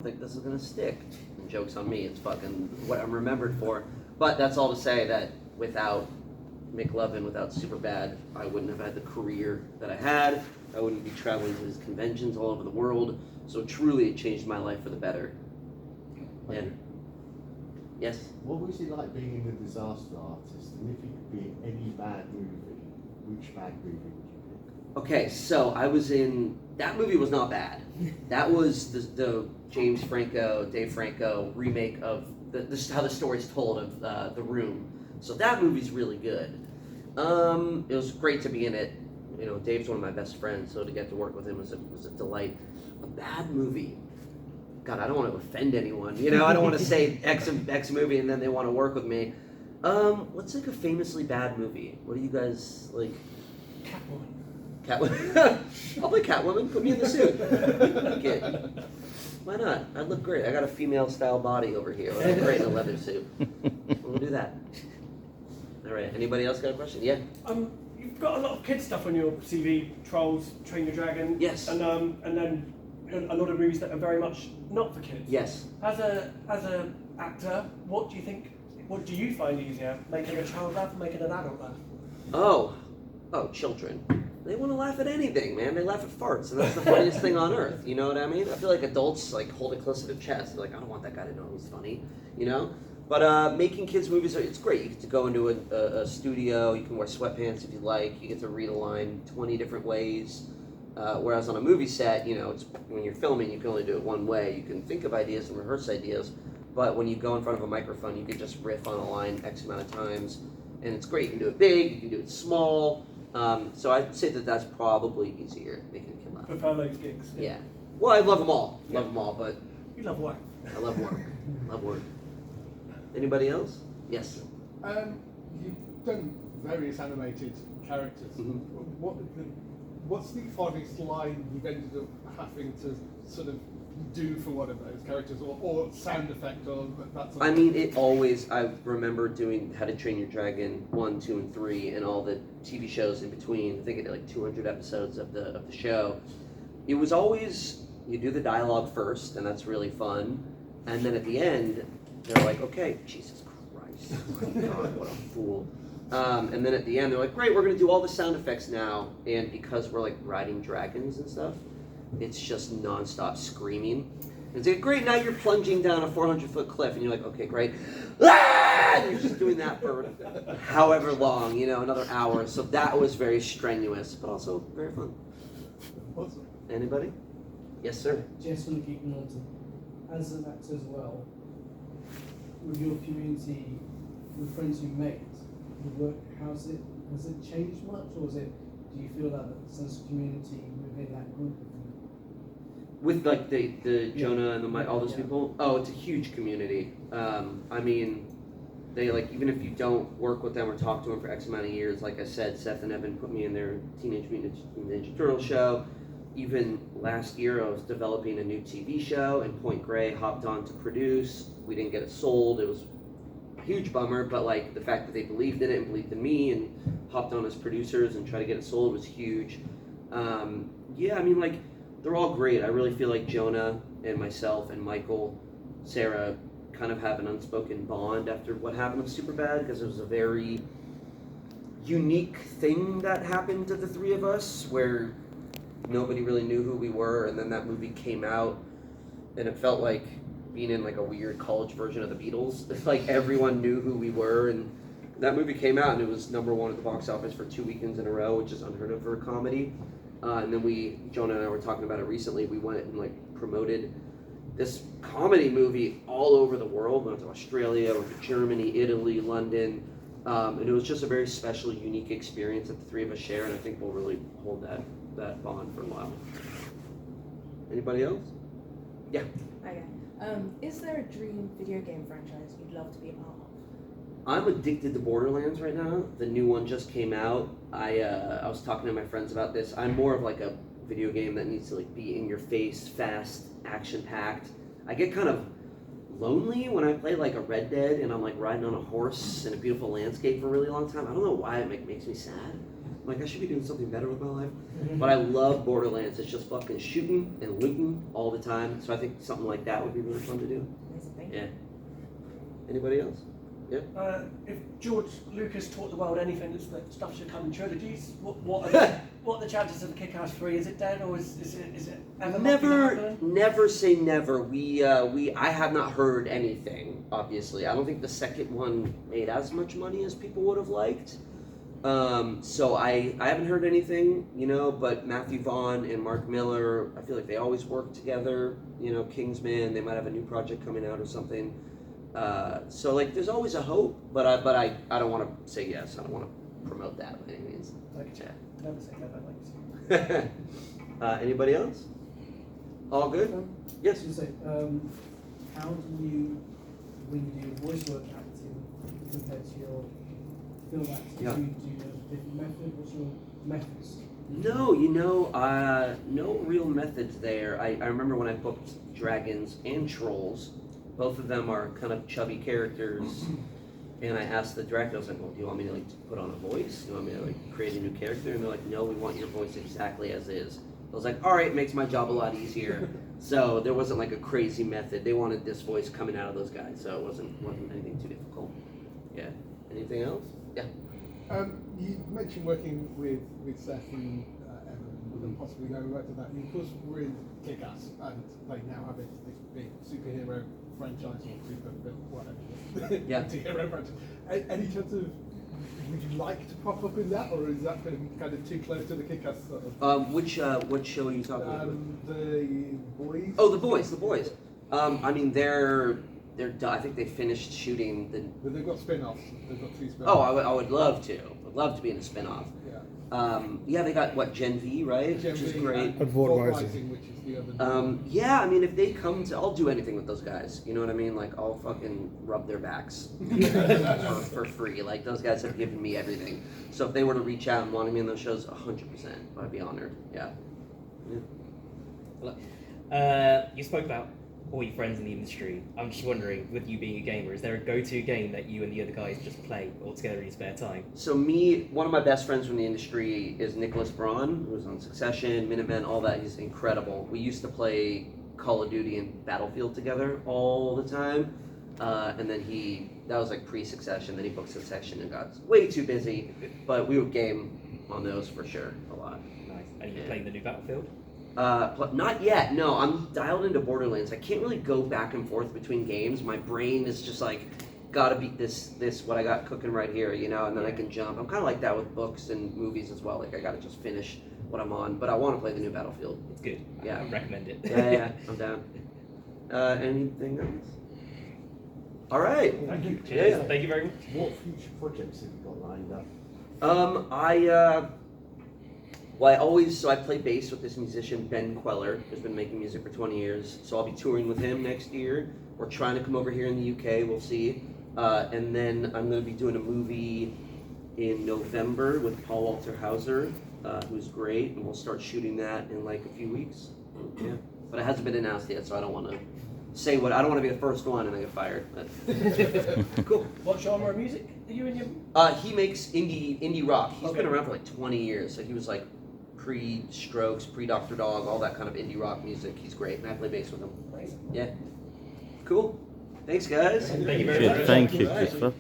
think this is gonna stick. And joke's on me, it's fucking what I'm remembered for. But that's all to say that without McLovin, without Superbad, I wouldn't have had the career that I had. I wouldn't be traveling to these conventions all over the world. So truly, it changed my life for the better. And yes. What was it like being a disaster artist? And if you could be in any bad movie, which bad movie would you pick? Okay, so I was in, that movie was not bad. That was the James Franco, Dave Franco remake of this is how the story's told of The Room. So that movie's really good. It was great to be in it. You know, Dave's one of my best friends, so to get to work with him was a delight. A bad movie. God, I don't want to offend anyone. You know, I don't want to say X movie and then they want to work with me. What's like a famously bad movie? What do you guys like? Catwoman. I'll play Catwoman. Put me in the suit. Okay. Why not? I'd look great. I got a female style body over here. I look great in a leather suit. We'll do that. All right. Anybody else got a question? Yeah. You've got a lot of kids stuff on your CV. Trolls, Train Your Dragon. Yes. And then a lot of movies that are very much not for kids. Yes. As a actor, what do you think? What do you find easier, making a child laugh or making an adult laugh? Oh, children. They want to laugh at anything, man. They laugh at farts, and that's the funniest thing on earth. You know what I mean? I feel like adults like hold it close to their chest. They're like, I don't want that guy to know he's funny, you know? But making kids movies, it's great. You get to go into a studio. You can wear sweatpants if you like. You get to read a line 20 different ways. Whereas on a movie set, you know, it's when you're filming, you can only do it one way. You can think of ideas and rehearse ideas, but when you go in front of a microphone, you can just riff on a line X amount of times, and it's great. You can do it big, you can do it small. So I'd say that that's probably easier, making a kid laugh. Prefer those gigs. Yeah. Well, I love them all. Love them all, but You love work. I love work. Love work. Anybody else? Yes. You've done various animated characters. Mhm. What's the oddest line you've ended up having to sort of do for one of those characters, or sound effect, or that sort I of mean, it always, I remember doing How to Train Your Dragon 1, 2, and 3, and all the TV shows in between. I think I did like 200 episodes of the show. It was always, you do the dialogue first, and that's really fun. And then at the end, they're like, okay, Jesus Christ, oh my God, what a fool. And then at the end, they're like, great, we're going to do all the sound effects now. And because we're like riding dragons and stuff, it's just nonstop screaming. And it's like, great, now you're plunging down a 400-foot cliff. And you're like, okay, great. Ah! And you're just doing that for however long, you know, another hour. So that was very strenuous, but also very fun. Awesome. Anybody? Yes, sir. Just from Geek Norton, as an actor as well, with your community, with friends you make, the work, has it changed much, or do you feel that sense of community within that group? With like the Jonah and the Mike, all those people. Oh, it's a huge community. I mean, they like, even if you don't work with them or talk to them for X amount of years, like I said, Seth and Evan put me in their Teenage Mutant Ninja Turtle show. Even last year, I was developing a new TV show, and Point Grey hopped on to produce. We didn't get it sold. It was a huge bummer, but like the fact that they believed in it and believed in me and hopped on as producers and tried to get it sold was huge. Yeah, I mean, like, they're all great. I really feel like Jonah and myself and Michael, Sarah, kind of have an unspoken bond after what happened with Superbad, because it was a very unique thing that happened to the three of us, where nobody really knew who we were, and then that movie came out, and it felt like being in like a weird college version of the Beatles. It's like everyone knew who we were, and that movie came out, and it was #1 at the box office for 2 weekends in a row, which is unheard of for a comedy. And then Jonah and I were talking about it recently. We went and like promoted this comedy movie all over the world. We went to Australia, we went to Germany, Italy, London, and it was just a very special, unique experience that the three of us share, and I think we'll really hold that bond for a while. Anybody else? Yeah. Okay. Is there a dream video game franchise you'd love to be a part of? I'm addicted to Borderlands right now. The new one just came out. I was talking to my friends about this. I'm more of like a video game that needs to like be in your face, fast, action-packed. I get kind of lonely when I play like a Red Dead and I'm like riding on a horse in a beautiful landscape for a really long time. I don't know why it makes me sad. Like I should be doing something better with my life. But I love Borderlands. It's just fucking shooting and looting all the time. So I think something like that would be really fun to do. Yeah. Anybody else? Yeah. If George Lucas taught the world anything, it's that stuff should come in trilogies. What are the chances of Kickass 3? Is it dead, or is it ever likely to happen? Never say never. I have not heard anything. Obviously, I don't think the second one made as much money as people would have liked. So I haven't heard anything, you know. But Matthew Vaughn and Mark Miller, I feel like they always work together. You know, Kingsman, they might have a new project coming out or something. So like, there's always a hope, but I don't want to say yes. I don't want to promote that by any means. Yeah. Never say never, like Anybody else? All good? Yes. So, how do you, when you do your voice work acting compared to your film acting, Yeah. do you use a different method? What's your methods? No, you know, no real methods there. I remember when I booked Dragons and Trolls, both of them are kind of chubby characters, and I asked the director, I was like, well, do you want me to like put on a voice? Do you want me to like create a new character? And they're like, no, we want your voice exactly as is. I was like, all right, makes my job a lot easier. So there wasn't like a crazy method. They wanted this voice coming out of those guys, so it wasn't anything too difficult. Yeah. Anything else? Yeah. You mentioned working with Seth and Evan, and possibly going back to that. You of course were in Kickass, and they now have this big superhero franchise or super whatever. Yeah. Anti-hero franchise. Any chance of, would you like to pop up in that, or is that going to be kind of too close to the Kickass sort of? Which show are you talking about? The Boys. Oh, the boys. I mean, they're done. I think they finished shooting the. But they've got spin-offs. They've got 3 spin-offs. Oh, I would love to. I'd love to be in a spin-off. Yeah. Yeah, they got what, Gen V, right? Gen Which is V great. and Fort Rising, which is the other. Yeah, I mean, if they come to, I'll do anything with those guys. You know what I mean? Like, I'll fucking rub their backs for free. Like, those guys have given me everything. So if they were to reach out and want me in those shows, 100%, I'd be honored. Yeah. You spoke about all your friends in the industry. I'm just wondering, with you being a gamer, is there a go-to game that you and the other guys just play all together in your spare time? So one of my best friends from the industry is Nicholas Braun, who was on Succession, Minutemen, all that. He's incredible. We used to play Call of Duty and Battlefield together all the time. And then that was like pre-Succession, then he booked Succession and got way too busy. But we would game on those for sure, a lot. Nice. And you playing the new Battlefield? Not yet. No, I'm dialed into Borderlands. I can't really go back and forth between games. My brain is just like, gotta beat this what I got cooking right here, you know, and then I can jump. I'm kind of like that with books and movies as well. Like, I gotta just finish what I'm on, but I want to play the new Battlefield. It's good. Yeah. I recommend it. Yeah, I'm down. Anything else? All right. Thank you. Cheers. Yeah. Thank you very much. What future projects have you got lined up? I play bass with this musician, Ben Queller, who's been making music for 20 years. So I'll be touring with him next year. We're trying to come over here in the UK, we'll see. And then I'm going to be doing a movie in November with Paul Walter Hauser, who's great, and we'll start shooting that in like a few weeks. Yeah. But it hasn't been announced yet, so I don't want to say I don't want to be the first one and I get fired. But. Cool. What genre of music are you in your? He makes indie rock. He's Okay. been around for like 20 years. So he was like pre-Strokes, pre-Dr. Dog, all that kind of indie rock music. He's great, and I play bass with him. Amazing. Yeah. Cool. Thanks, guys. Thank you very much. Thank you, Christopher.